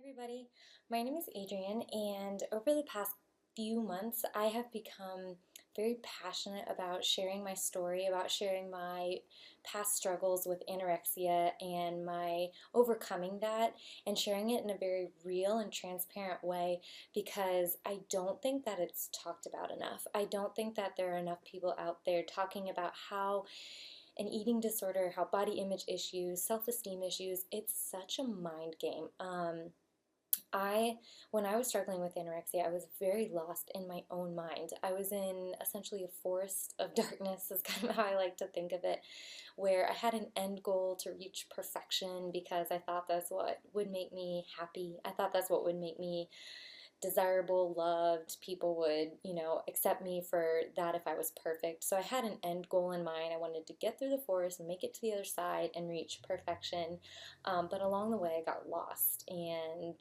Everybody, my name is Adrienne, and over the past few months, I have become very passionate about sharing my story, about sharing my past struggles with anorexia and my overcoming that, and sharing it in a very real and transparent way because I don't think that it's talked about enough. I don't think that there are enough people out there talking about how an eating disorder, how body image issues, self-esteem issues, it's such a mind game. When I was struggling with anorexia, I was very lost in my own mind. I was in essentially a forest of darkness, is kind of how I like to think of it, where I had an end goal to reach perfection because I thought that's what would make me happy. I thought that's what would make me desirable, loved. People would, accept me for that if I was perfect. So I had an end goal in mind. I wanted to get through the forest and make it to the other side and reach perfection. But along the way, I got lost. And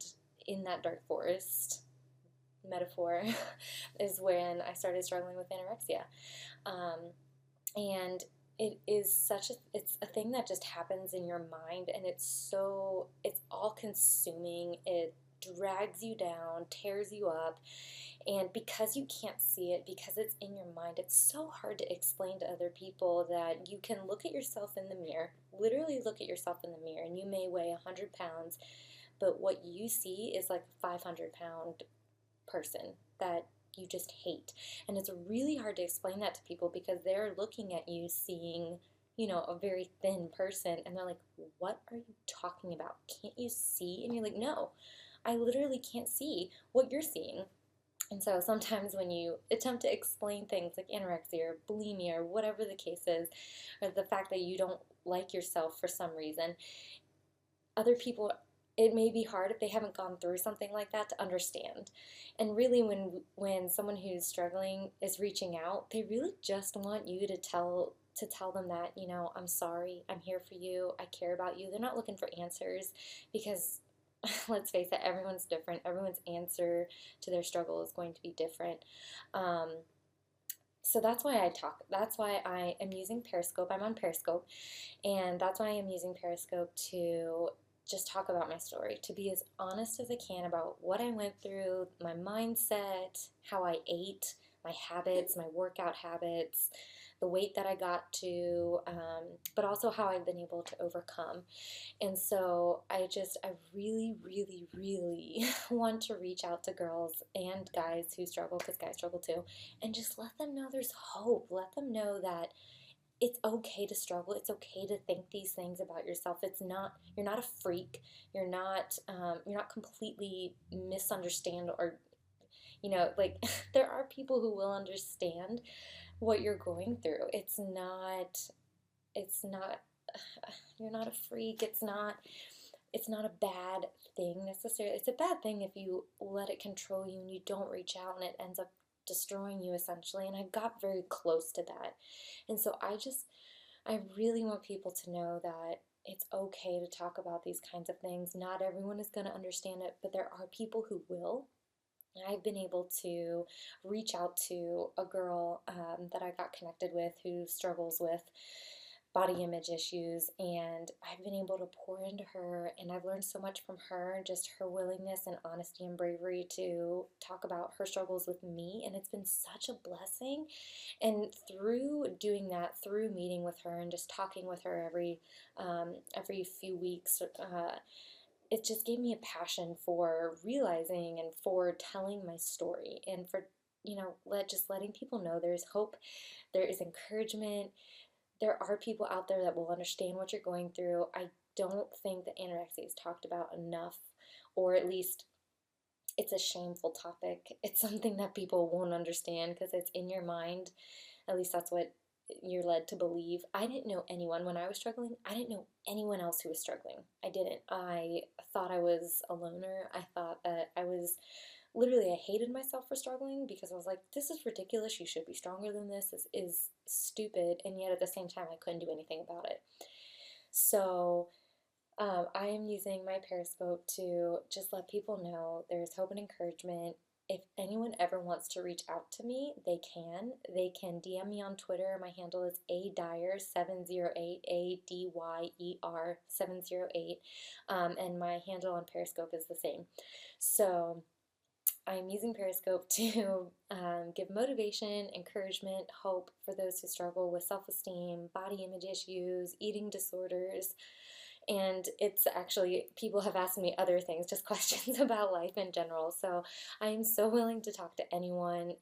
in that dark forest metaphor is when I started struggling with anorexia. And it's a thing that just happens in your mind, and it's all consuming. It drags you down, tears you up, and because you can't see it, because it's in your mind, it's so hard to explain to other people that you can look at yourself in the mirror, literally look at yourself in the mirror, and you may weigh 100 pounds, but what you see is like a 500-pound person that you just hate. And it's really hard to explain that to people because they're looking at you seeing, a very thin person, and they're like, "What are you talking about? Can't you see?" And you're like, "No, I literally can't see what you're seeing." And so sometimes when you attempt to explain things like anorexia or bulimia or whatever the case is, or the fact that you don't like yourself for some reason, other people, it may be hard if they haven't gone through something like that to understand. And really, when someone who's struggling is reaching out, they really just want you to tell them that, "I'm sorry, I'm here for you, I care about you." They're not looking for answers because let's face it, everyone's different. Everyone's answer to their struggle is going to be different. Um, so that's why I talk. That's why I am using Periscope. I'm on Periscope, and that's why I am using Periscope to just talk about my story, to be as honest as I can about what I went through, my mindset, how I ate, my habits, my workout habits, the weight that I got to, but also how I've been able to overcome. And so I really, really, really want to reach out to girls and guys who struggle, because guys struggle too, and just let them know there's hope. Let them know that it's okay to struggle. It's okay to think these things about yourself. You're not a freak. You're not completely misunderstand, or, like there are people who will understand what you're going through. It's not you're not a freak. It's not a bad thing necessarily. It's a bad thing if you let it control you and you don't reach out and it ends up destroying you essentially. And I got very close to that. And so I really want people to know that it's okay to talk about these kinds of things. Not everyone is going to understand it, but there are people who will. I've been able to reach out to a girl that I got connected with who struggles with body image issues, and I've been able to pour into her, and I've learned so much from her, and just her willingness and honesty and bravery to talk about her struggles with me, and it's been such a blessing. And through doing that, through meeting with her and just talking with her every few weeks, it just gave me a passion for realizing and for telling my story, and for just letting people know there's hope, there is encouragement, there are people out there that will understand what you're going through. I don't think that anorexia is talked about enough, or at least it's a shameful topic. It's something that people won't understand because it's in your mind. At least that's what you're led to believe. I didn't know anyone when I was struggling. I didn't know anyone else who was struggling. I didn't. I thought I was a loner. I thought that I was literally, I hated myself for struggling because I was like, this is ridiculous. You should be stronger than this. This is stupid. And yet at the same time, I couldn't do anything about it. So I am using my Periscope to just let people know there's hope and encouragement. if anyone ever wants to reach out to me, they can. They can DM me on Twitter. My handle is adyer708, ADYER708, and my handle on Periscope is the same. So I'm using Periscope to give motivation, encouragement, hope for those who struggle with self-esteem, body image issues, eating disorders. And it's actually, people have asked me other things, just questions about life in general. So I am so willing to talk to anyone,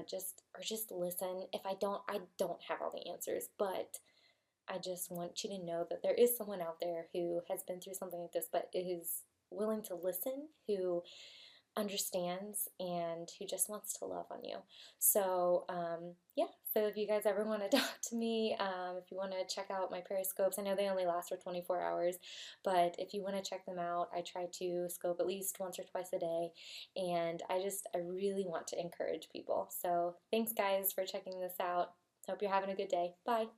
just listen. If I don't have all the answers, but I just want you to know that there is someone out there who has been through something like this, but is willing to listen, who understands, and who just wants to love on you. So yeah, so if you guys ever want to talk to me, if you want to check out my periscopes, I know they only last for 24 hours, but if you want to check them out, I try to scope at least once or twice a day, and I really want to encourage people. So thanks guys for checking this out. Hope you're having a good day. Bye.